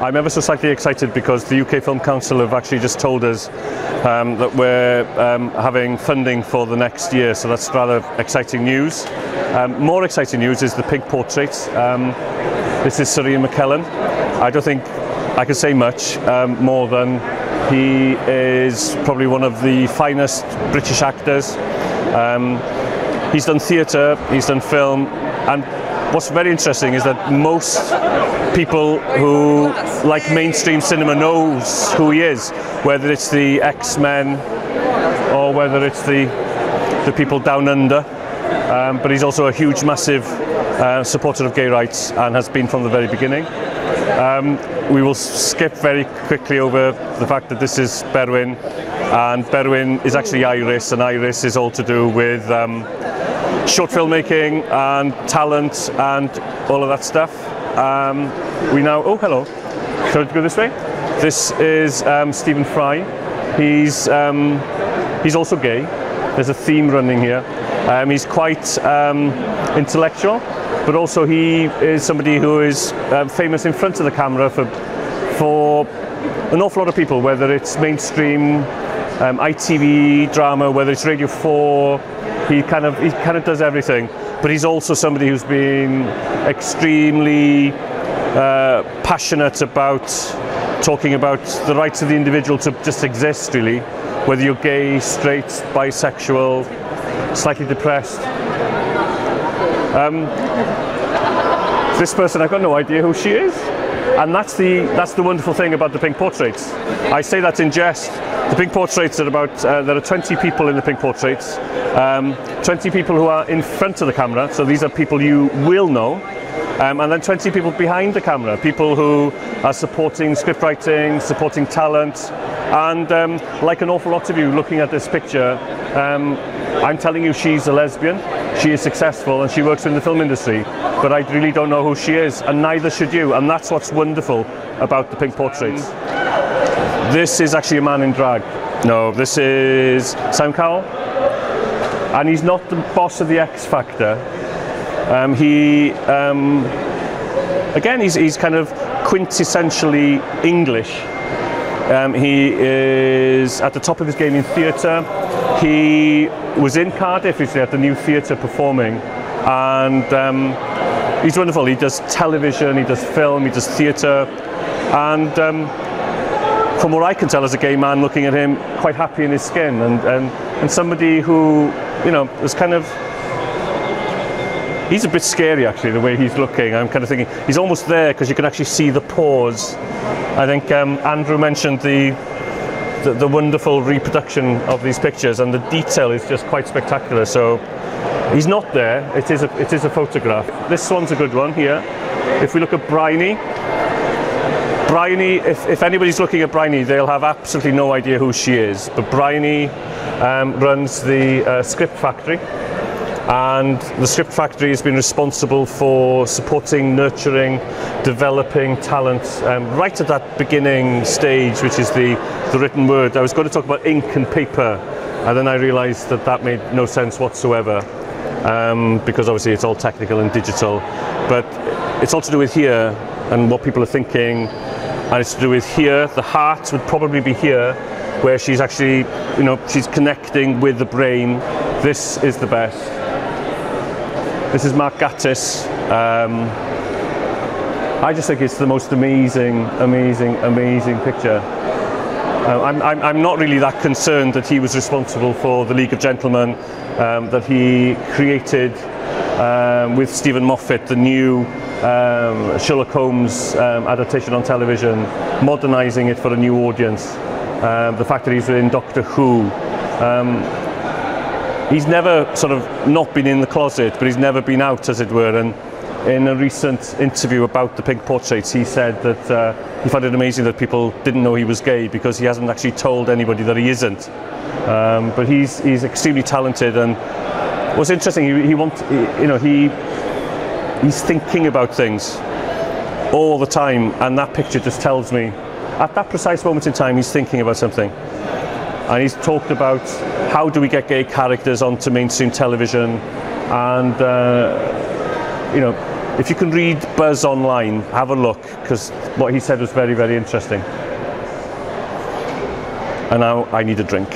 I'm ever so slightly excited because the UK Film Council have actually just told us that we're having funding for the next year, so that's rather exciting news. More exciting news is the Pink Portrait. This is Sir Ian McKellen. I don't think I can say much more than he is probably one of the finest British actors. He's done theatre, he's done film, and what's very interesting is that most people who like mainstream cinema knows who he is, whether it's the X-Men or whether it's the people down under. But he's also a huge, massive supporter of gay rights and has been from the very beginning. We will skip very quickly over the fact that this is Berwyn, and Berwyn is actually Iris, and Iris is all to do with short filmmaking and talent and all of that stuff. Oh hello, shall we go this way? This is Stephen Fry. He's also gay. There's a theme running here. He's quite intellectual, but also he is somebody who is famous in front of the camera for an awful lot of people, whether it's mainstream ITV drama, whether it's Radio 4. He kind of does everything, but he's also somebody who's been extremely passionate about talking about the rights of the individual to just exist, really, whether you're gay, straight, bisexual, slightly depressed. This person, I've got no idea who she is, and that's the wonderful thing about the Pink Portraits. I say that in jest. The Pink Portraits are about, there are 20 people in the Pink Portraits, 20 people who are in front of the camera, so these are people you will know, and then 20 people behind the camera, people who are supporting script writing, supporting talent, and like an awful lot of you looking at this picture, I'm telling you she's a lesbian, she is successful and she works in the film industry, but I really don't know who she is, and neither should you, and that's what's wonderful about the Pink Portraits. This is actually a man in drag. No, this is Sam Cowell, and he's not the boss of the X Factor. Again, he's kind of quintessentially English. He is at the top of his game in theatre. He was in Cardiff recently at the new theatre performing, and he's wonderful. He does television, he does film, he does theatre, and from what I can tell as a gay man looking at him, quite happy in his skin, and somebody who, you know, is kind of, he's a bit scary actually, the way he's looking. I'm kind of thinking, he's almost there because you can actually see the pores. I think Andrew mentioned the wonderful reproduction of these pictures, and the detail is just quite spectacular. So he's not there, it is a photograph. This one's a good one here. If we look at Bryony, if anybody's looking at Bryony, they'll have absolutely no idea who she is. But Bryony runs the Script Factory, and the Script Factory has been responsible for supporting, nurturing, developing talent right at that beginning stage, which is the written word. I was going to talk about ink and paper, and then I realised that made no sense whatsoever, because obviously it's all technical and digital. But it's all to do with here and what people are thinking. And it's to do with here. The heart would probably be here, where she's actually, you know, she's connecting with the brain. This is the best. This is Mark Gatiss. I just think it's the most amazing picture. I'm not really that concerned that he was responsible for the League of Gentlemen, that he created with Stephen Moffat the new Sherlock Holmes adaptation on television, modernising it for a new audience. The fact that he's in Doctor Who. He's never sort of not been in the closet, but he's never been out, as it were. And in a recent interview about the Pink Portraits, he said that he found it amazing that people didn't know he was gay because he hasn't actually told anybody that he isn't. But he's extremely talented, and what's interesting, he's thinking about things all the time, and that picture just tells me at that precise moment in time he's thinking about something. And he's talked about how do we get gay characters onto mainstream television, and If you can read Buzz online, have a look, because what he said was very, very interesting. And now I need a drink.